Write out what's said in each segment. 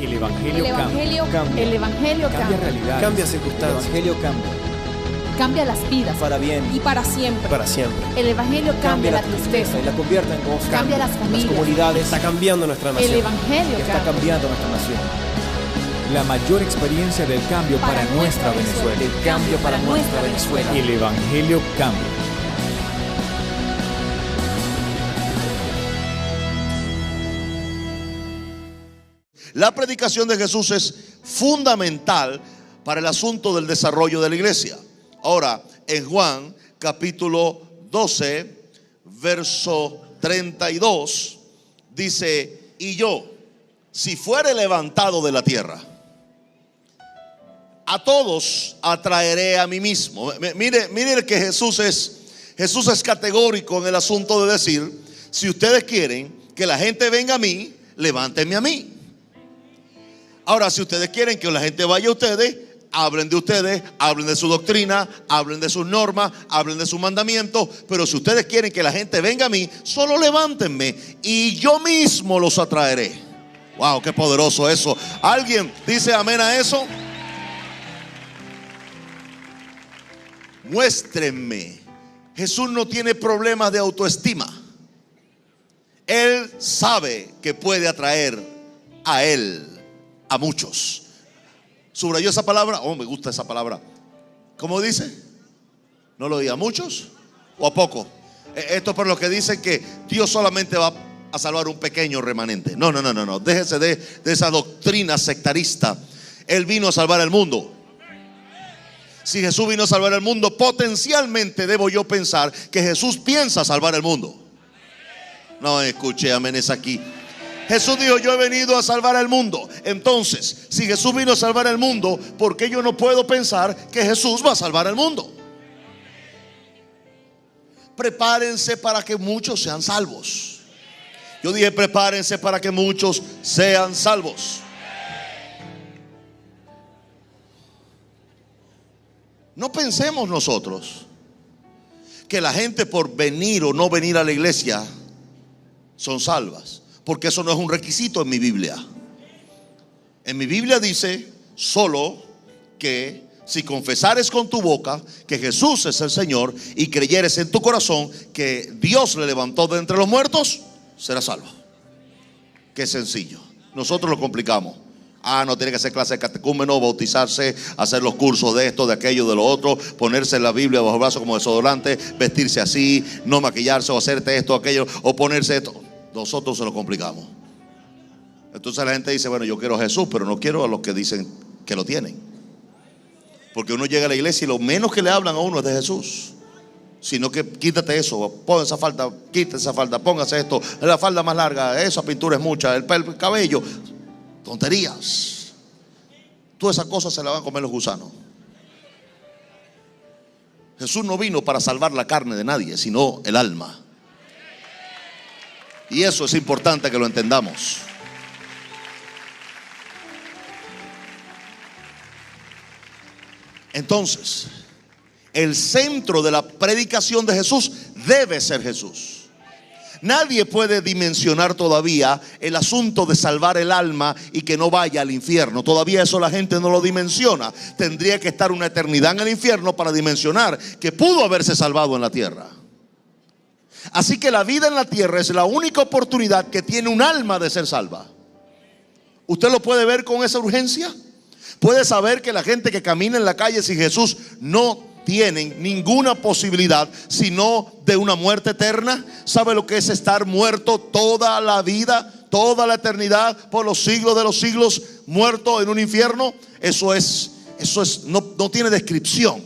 El Evangelio cambia. El Evangelio Cambia realidades. Cambia El circunstancias. Evangelio cambia. cambia las vidas Para bien. y para siempre. Para siempre. El Evangelio cambia la tristeza, y la convierte en gozo. cambia las Las familias. comunidades. Está cambiando nuestra nación. El Evangelio Está cambia. cambiando nuestra nación. La mayor experiencia del cambio para nuestra Venezuela. El cambio para nuestra Venezuela. El Evangelio cambia. La predicación de Jesús es fundamental para el asunto del desarrollo de la iglesia. Ahora, en Juan capítulo 12, verso 32, dice: y yo, si fuere levantado de la tierra, a todos atraeré a mí mismo. Mire que Jesús es categórico en el asunto de decir: si ustedes quieren que la gente venga a mí, levántenme a mí. Ahora, si ustedes quieren que la gente vaya a ustedes, hablen de su doctrina, hablen de sus normas, hablen de sus mandamientos. Pero si ustedes quieren que la gente venga a mí, solo levántenme y yo mismo los atraeré. Wow, qué poderoso eso. ¿Alguien dice amén a eso? Muéstrenme. Jesús no tiene problemas de autoestima. Él sabe que puede atraer a él a muchos. ¿Subrayó esa palabra? Oh, me gusta esa palabra. ¿Cómo dice? ¿No lo diga? ¿A muchos o a poco? Esto es por lo que dicen que Dios solamente va a salvar un pequeño remanente. No. Déjese de esa doctrina sectarista. Él vino a salvar el mundo. Si Jesús vino a salvar el mundo, potencialmente debo yo pensar que Jesús piensa salvar el mundo. No, escuché, amén, es aquí. Jesús dijo: yo he venido a salvar al mundo. Entonces, si Jesús vino a salvar al mundo, ¿por qué yo no puedo pensar que Jesús va a salvar al mundo? Prepárense para que muchos sean salvos. Yo dije: prepárense para que muchos sean salvos. No pensemos nosotros que la gente por venir o no venir a la iglesia son salvas, porque eso no es un requisito en mi Biblia. En mi Biblia dice solo que si confesares con tu boca que Jesús es el Señor y creyeres en tu corazón que Dios le levantó de entre los muertos, serás salvo. Qué sencillo. Nosotros lo complicamos. No tiene que hacer clase de catecúmeno, bautizarse, hacer los cursos de esto, de aquello, de lo otro, ponerse la Biblia bajo el brazo como desodorante, vestirse así, no maquillarse o hacerte esto, aquello, o ponerse esto. Nosotros se lo complicamos. Entonces la gente dice: bueno, yo quiero a Jesús, pero no quiero a los que dicen que lo tienen. Porque uno llega a la iglesia y lo menos que le hablan a uno es de Jesús. Sino que quítate eso, pon esa falda, quítate esa falda, póngase esto, la falda más larga, esa pintura es mucha, el cabello. Tonterías. Todas esas cosas se las van a comer los gusanos. Jesús no vino para salvar la carne de nadie, sino el alma. Y eso es importante que lo entendamos. Entonces, el centro de la predicación de Jesús debe ser Jesús. Nadie puede dimensionar todavía el asunto de salvar el alma y que no vaya al infierno. Todavía eso la gente no lo dimensiona. Tendría que estar una eternidad en el infierno para dimensionar que pudo haberse salvado en la tierra. Así que la vida en la tierra es la única oportunidad que tiene un alma de ser salva. ¿Usted lo puede ver con esa urgencia? ¿Puede saber que la gente que camina en la calle sin Jesús no tienen ninguna posibilidad sino de una muerte eterna? ¿Sabe lo que es estar muerto toda la vida, toda la eternidad, por los siglos de los siglos, muerto en un infierno? Eso no tiene descripción.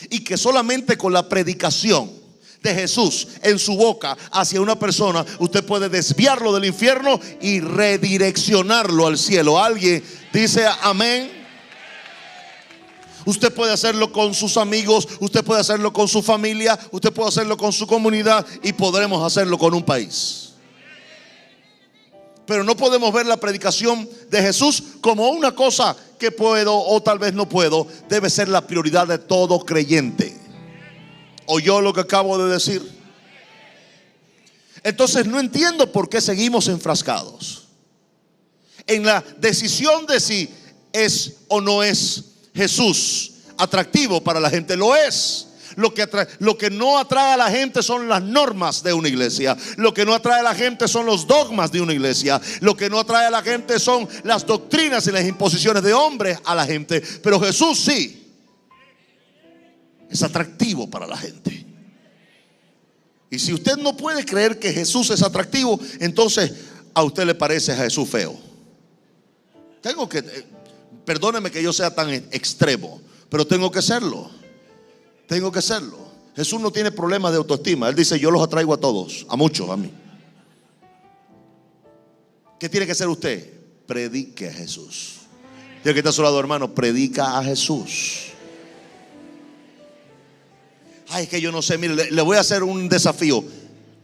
Y que solamente con la predicación de Jesús en su boca hacia una persona, usted puede desviarlo del infierno y redireccionarlo al cielo. ¿Alguien dice amén? Usted puede hacerlo con sus amigos, usted puede hacerlo con su familia, usted puede hacerlo con su comunidad y podremos hacerlo con un país. Pero no podemos ver la predicación de Jesús como una cosa que puedo o tal vez no puedo. Debe ser la prioridad de todo creyente. ¿Oyó lo que acabo de decir? Entonces no entiendo por qué seguimos enfrascados en la decisión de si es o no es Jesús atractivo para la gente. Lo es. Lo que no atrae a la gente son las normas de una iglesia. Lo que no atrae a la gente son los dogmas de una iglesia. Lo que no atrae a la gente son las doctrinas y las imposiciones de hombres a la gente. Pero Jesús sí es atractivo para la gente. Y si usted no puede creer que Jesús es atractivo, entonces a usted le parece a Jesús feo. Perdóneme que yo sea tan extremo, pero tengo que serlo. Tengo que serlo. Jesús no tiene problemas de autoestima. Él dice: yo los atraigo a todos, a muchos, a mí. ¿Qué tiene que hacer usted? Predique a Jesús. Tiene que estar a su lado, hermano. Predica a Jesús. Ay, es que yo no sé. Mire, le voy a hacer un desafío.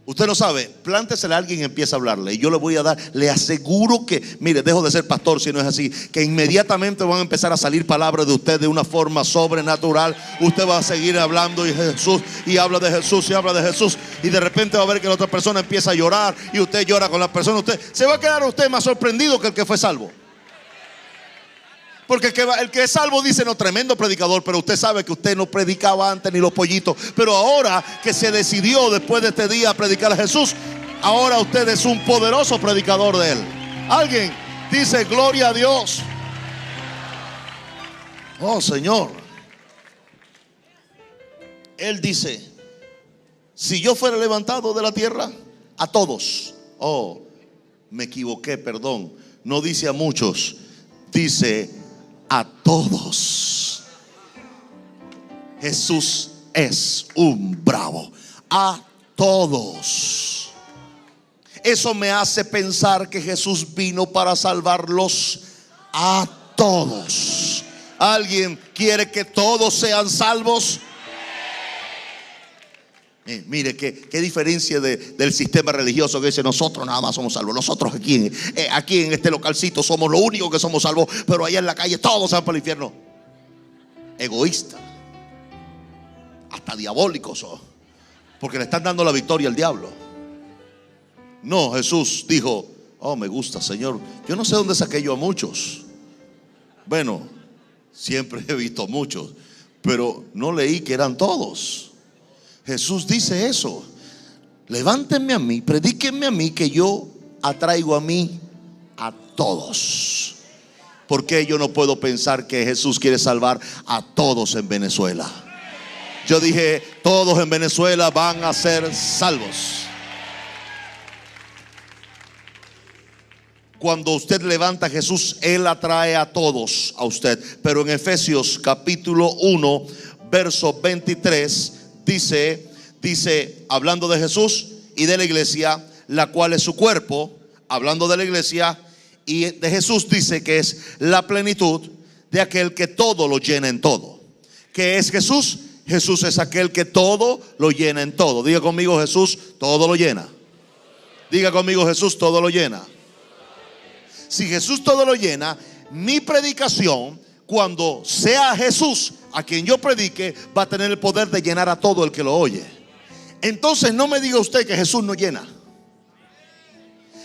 Usted no sabe, plántesele a alguien y empieza a hablarle. Y yo le voy a dar, le aseguro que, mire, dejo de ser pastor si no es así, que inmediatamente van a empezar a salir palabras de usted de una forma sobrenatural. Usted va a seguir hablando de Jesús y habla de Jesús y habla de Jesús. Y de repente va a ver que la otra persona empieza a llorar y usted llora con la persona. Usted se va a quedar usted más sorprendido que el que fue salvo. Porque el que es salvo dice: no, tremendo predicador, pero usted sabe que usted no predicaba antes ni los pollitos. Pero ahora que se decidió después de este día a predicar a Jesús, ahora usted es un poderoso predicador de Él. Alguien dice: gloria a Dios. Oh, Señor. Él dice: si yo fuera levantado de la tierra, a todos. Oh, me equivoqué, perdón. No dice a muchos, dice a todos. Jesús es un bravo. A todos. Eso me hace pensar que Jesús vino para salvarlos a todos. ¿Alguien quiere que todos sean salvos? Mire qué diferencia del sistema religioso que dice: nosotros nada más somos salvos. Nosotros aquí en este localcito somos los únicos que somos salvos, pero allá en la calle todos se van para el infierno. Egoísta, hasta diabólicos son, porque le están dando la victoria al diablo. No, Jesús dijo: oh, me gusta, Señor. Yo no sé dónde saqué yo a muchos. Bueno, siempre he visto muchos, pero no leí que eran todos. Jesús dice eso: levántenme a mí, predíquenme a mí, que yo atraigo a mí a todos. ¿Por qué yo no puedo pensar que Jesús quiere salvar a todos en Venezuela? Yo dije: todos en Venezuela van a ser salvos. Cuando usted levanta a Jesús, Él atrae a todos a usted. Pero en Efesios capítulo 1 verso 23 dice, hablando de Jesús y de la iglesia, la cual es su cuerpo. Hablando de la iglesia y de Jesús, dice que es la plenitud de aquel que todo lo llena en todo. ¿Qué es Jesús? Jesús es aquel que todo lo llena en todo. Diga conmigo: Jesús todo lo llena. Diga conmigo: Jesús todo lo llena. Si Jesús todo lo llena, mi predicación, cuando sea Jesús a quien yo predique, va a tener el poder de llenar a todo el que lo oye. Entonces no me diga usted que Jesús no llena.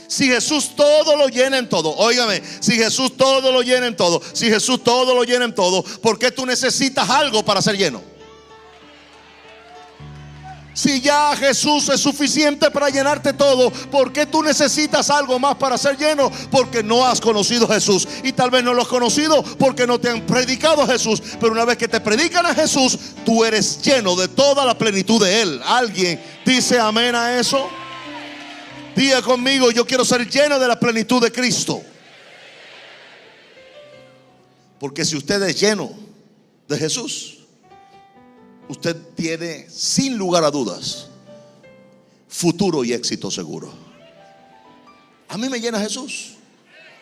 Si Jesús todo lo llena en todo, óigame, si Jesús todo lo llena en todo, si Jesús todo lo llena en todo, ¿por qué tú necesitas algo para ser lleno? Si ya Jesús es suficiente para llenarte todo, ¿por qué tú necesitas algo más para ser lleno? Porque no has conocido a Jesús. Y tal vez no lo has conocido porque no te han predicado a Jesús. Pero una vez que te predican a Jesús, tú eres lleno de toda la plenitud de Él. ¿Alguien dice amén a eso? Diga conmigo: yo quiero ser lleno de la plenitud de Cristo. Porque si usted es lleno de Jesús, usted tiene, sin lugar a dudas, futuro y éxito seguro. A mí me llena Jesús.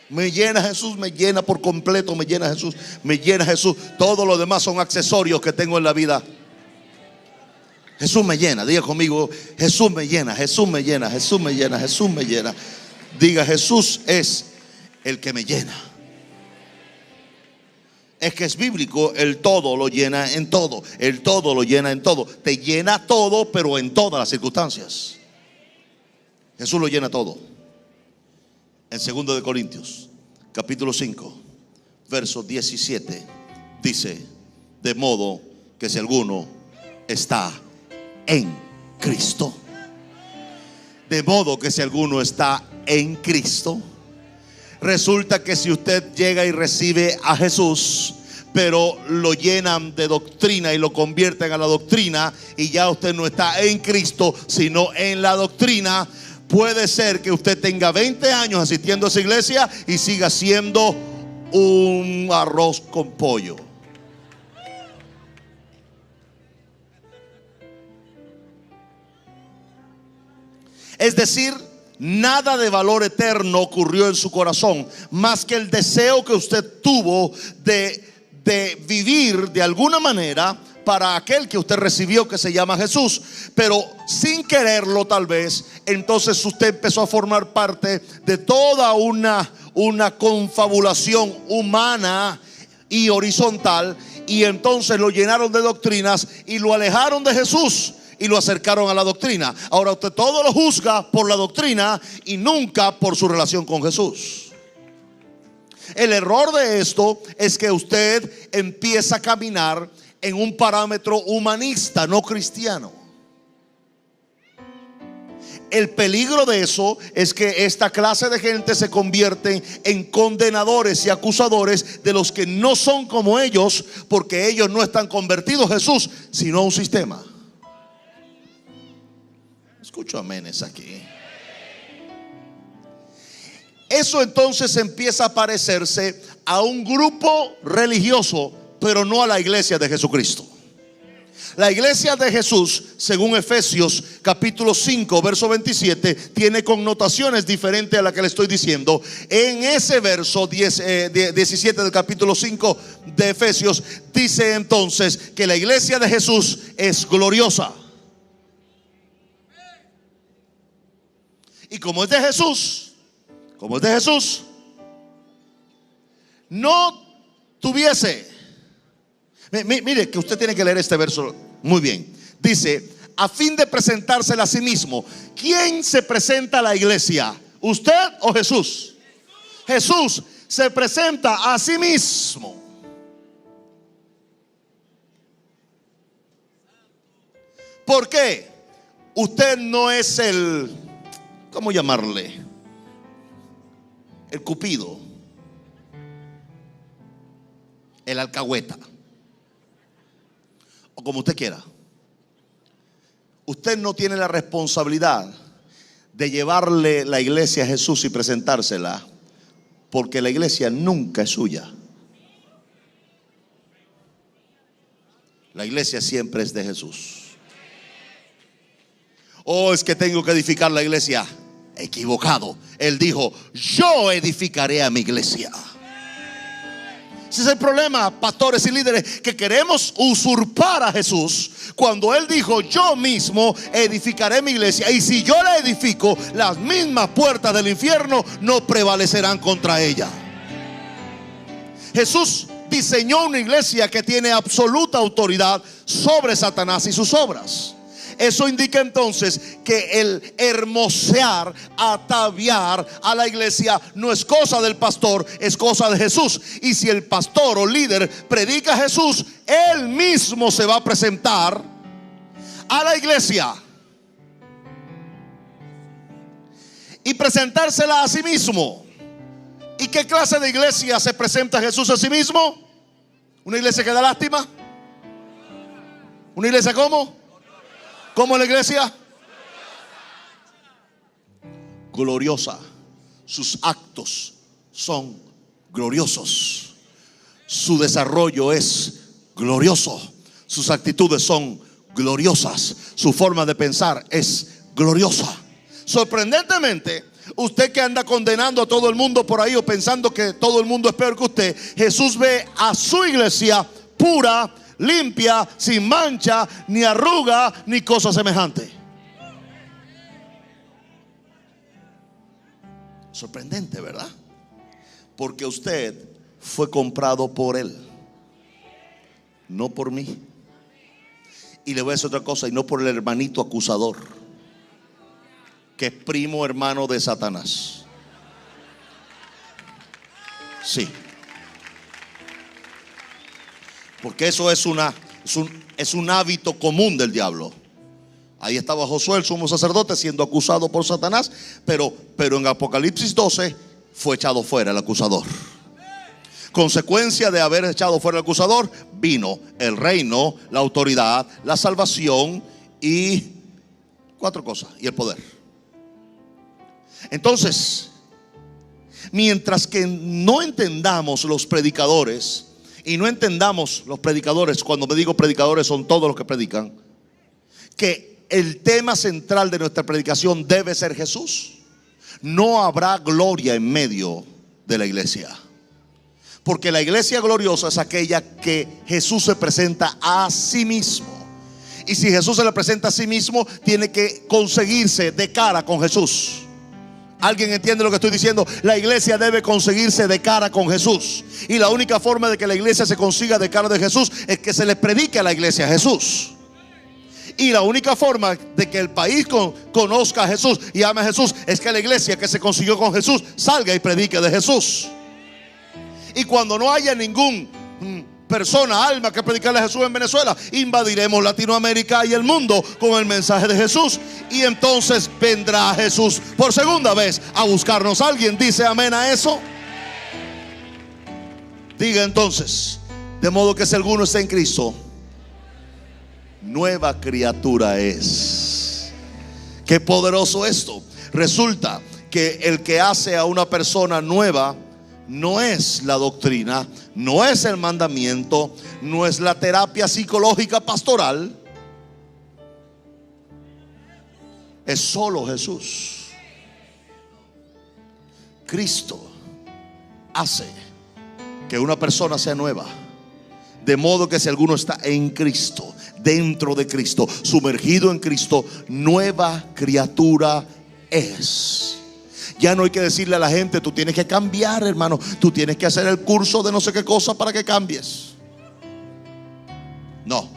Me llena Jesús, me llena por completo, me llena Jesús, me llena Jesús. Todo lo demás son accesorios que tengo en la vida. Jesús me llena. Diga conmigo: Jesús me llena, Jesús me llena, Jesús me llena, Jesús me llena. Diga: Jesús es el que me llena. Es que es bíblico: el todo lo llena en todo. El todo lo llena en todo. Te llena todo, pero en todas las circunstancias. Jesús lo llena todo. En 2 de Corintios capítulo 5, verso 17, dice: de modo que si alguno está en Cristo, de modo que si alguno está en Cristo, resulta que si usted llega y recibe a Jesús, pero lo llenan de doctrina y lo convierten a la doctrina, y ya usted no está en Cristo sino en la doctrina, puede ser que usted tenga 20 años asistiendo a esa iglesia y siga siendo un arroz con pollo. Es decir, nada de valor eterno ocurrió en su corazón, más que el deseo que usted tuvo de vivir de alguna manera para aquel que usted recibió, que se llama Jesús. Pero sin quererlo, tal vez, entonces usted empezó a formar parte de toda una confabulación humana y horizontal, y entonces lo llenaron de doctrinas y lo alejaron de Jesús y lo acercaron a la doctrina. Ahora usted todo lo juzga por la doctrina y nunca por su relación con Jesús. El error de esto es que usted empieza a caminar en un parámetro humanista, no cristiano. El peligro de eso es que esta clase de gente se convierte en condenadores y acusadores de los que no son como ellos, porque ellos no están convertidos a Jesús, sino a un sistema. Escucho amenes aquí. Eso entonces empieza a parecerse a un grupo religioso, pero no a la iglesia de Jesucristo. La iglesia de Jesús, según Efesios capítulo 5 verso 27, tiene connotaciones diferentes a la que le estoy diciendo. En ese verso 17 del capítulo 5 de Efesios dice entonces que la iglesia de Jesús es gloriosa. Y como es de Jesús, no tuviese. Mire que usted tiene que leer este verso muy bien. Dice: a fin de presentársela a sí mismo. ¿Quién se presenta a la iglesia? ¿Usted o Jesús? Jesús se presenta a sí mismo. ¿Por qué? Usted no es el, ¿cómo llamarle? El cupido, el alcahueta, o como usted quiera. Usted no tiene la responsabilidad de llevarle la iglesia a Jesús y presentársela, porque la iglesia nunca es suya. La iglesia siempre es de Jesús. Oh, es que tengo que edificar la iglesia. Equivocado. Él dijo: yo edificaré a mi iglesia. Ese es el problema, pastores y líderes, que queremos usurpar a Jesús, cuando Él dijo: yo mismo edificaré mi iglesia, y si yo la edifico, las mismas puertas del infierno no prevalecerán contra ella. Jesús diseñó una iglesia que tiene absoluta autoridad sobre Satanás y sus obras. Eso indica entonces que el hermosear, ataviar a la iglesia no es cosa del pastor, es cosa de Jesús. Y si el pastor o líder predica a Jesús, él mismo se va a presentar a la iglesia y presentársela a sí mismo. ¿Y qué clase de iglesia se presenta Jesús a sí mismo? ¿Una iglesia que da lástima? ¿Una iglesia cómo? ¿Cómo la iglesia? Gloriosa. Sus actos son gloriosos. Su desarrollo es glorioso. Sus actitudes son gloriosas. Su forma de pensar es gloriosa. Sorprendentemente, usted que anda condenando a todo el mundo por ahí, o pensando que todo el mundo es peor que usted, Jesús ve a su iglesia pura, limpia, sin mancha, ni arruga, ni cosa semejante. Sorprendente, ¿verdad? Porque usted fue comprado por Él, no por mí. Y le voy a decir otra cosa: y no por el hermanito acusador, que es primo hermano de Satanás. Sí. Porque eso es un hábito común del diablo. Ahí estaba Josué, el sumo sacerdote, siendo acusado por Satanás, pero en Apocalipsis 12 fue echado fuera el acusador. Consecuencia de haber echado fuera el acusador, vino el reino, la autoridad, la salvación y 4 cosas, y el poder. Entonces, mientras que no entendamos los predicadores, y no entendamos los predicadores, cuando me digo predicadores son todos los que predican, que el tema central de nuestra predicación debe ser Jesús, no habrá gloria en medio de la iglesia. Porque la iglesia gloriosa es aquella que Jesús se presenta a sí mismo. Y si Jesús se le presenta a sí mismo, tiene que conseguirse de cara con Jesús. ¿Alguien entiende lo que estoy diciendo? La iglesia debe conseguirse de cara con Jesús. Y la única forma de que la iglesia se consiga de cara de Jesús es que se le predique a la iglesia a Jesús. Y la única forma de que el país conozca a Jesús y ame a Jesús es que la iglesia que se consiguió con Jesús salga y predique de Jesús. Y cuando no haya ningún persona, alma que predicarle a Jesús en Venezuela, invadiremos Latinoamérica y el mundo con el mensaje de Jesús. Y entonces vendrá Jesús por segunda vez a buscarnos. ¿Alguien dice amén a eso? Diga entonces: de modo que si alguno está en Cristo, nueva criatura es. Qué poderoso esto. Resulta que el que hace a una persona nueva no es la doctrina, no es el mandamiento, no es la terapia psicológica pastoral, es solo Jesús. Cristo hace que una persona sea nueva. De modo que si alguno está en Cristo, dentro de Cristo, sumergido en Cristo, nueva criatura es. Ya no hay que decirle a la gente: tú tienes que cambiar, hermano, tú tienes que hacer el curso de no sé qué cosa para que cambies. No.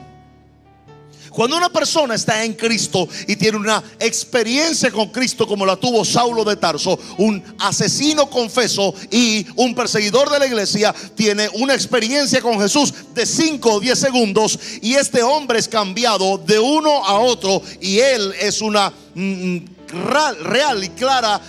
Cuando una persona está en Cristo y tiene una experiencia con Cristo como la tuvo Saulo de Tarso, un asesino confeso y un perseguidor de la iglesia, tiene una experiencia con Jesús de 5 o 10 segundos, y este hombre es cambiado de uno a otro, y él es una real y clara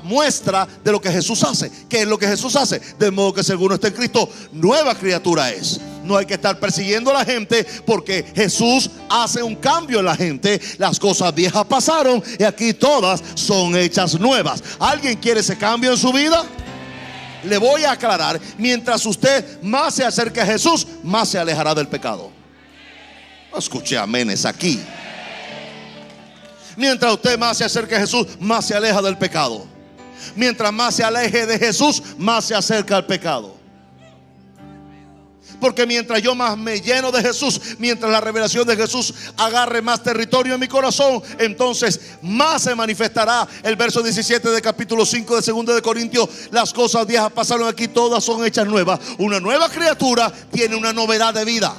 muestra de lo que Jesús hace. ¿Qué es lo que Jesús hace? De modo que si alguno está en Cristo, nueva criatura es. No hay que estar persiguiendo a la gente, porque Jesús hace un cambio en la gente. Las cosas viejas pasaron y aquí todas son hechas nuevas. ¿Alguien quiere ese cambio en su vida? Le voy a aclarar: mientras usted más se acerque a Jesús, más se alejará del pecado. No escuché amenes aquí. Mientras usted más se acerque a Jesús, más se aleja del pecado. Mientras más se aleje de Jesús, más se acerca al pecado. Porque mientras yo más me lleno de Jesús, mientras la revelación de Jesús agarre más territorio en mi corazón, entonces más se manifestará el verso 17 del capítulo 5 de 2 de Corintios: las cosas viejas pasaron, aquí todas son hechas nuevas. Una nueva criatura tiene una novedad de vida.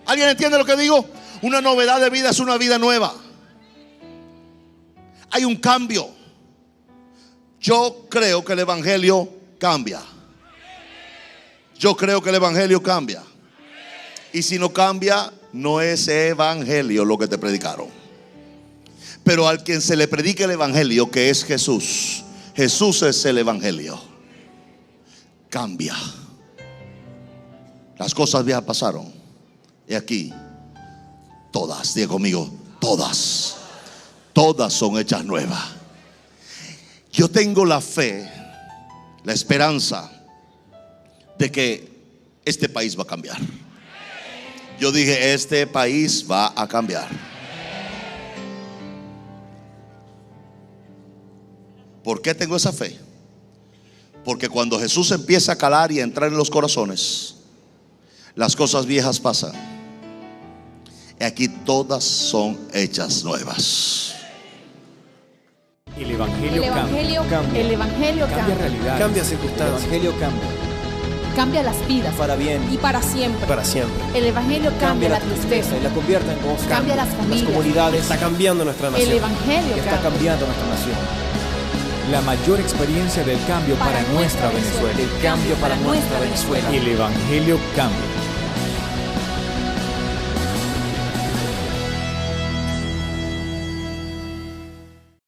¿Alguien entiende lo que digo? Una novedad de vida es una vida nueva. Hay un cambio. Yo creo que el evangelio cambia. Yo creo que el evangelio cambia. Y si no cambia, no es evangelio lo que te predicaron. Pero al quien se le predica el evangelio, que es Jesús, Jesús es el evangelio, cambia. Las cosas viejas pasaron y aquí todas, diga conmigo, todas son hechas nuevas. Yo tengo la fe, la esperanza de que este país va a cambiar. Yo dije: este país va a cambiar. ¿Por qué tengo esa fe? Porque cuando Jesús empieza a calar y a entrar en los corazones, las cosas viejas pasan y aquí todas son hechas nuevas. El evangelio cambia. El evangelio Cambia realidades. Cambia circunstancias. El evangelio cambia. cambia las vidas Para bien. y para siempre. Para siempre. El evangelio cambia la tristeza, y la convierte en gozo. cambia las familias, Comunidades. Está cambiando nuestra nación. el evangelio Está cambia. cambiando nuestra nación. La mayor experiencia del cambio para nuestra Venezuela. El cambio para nuestra Venezuela. El Evangelio cambia.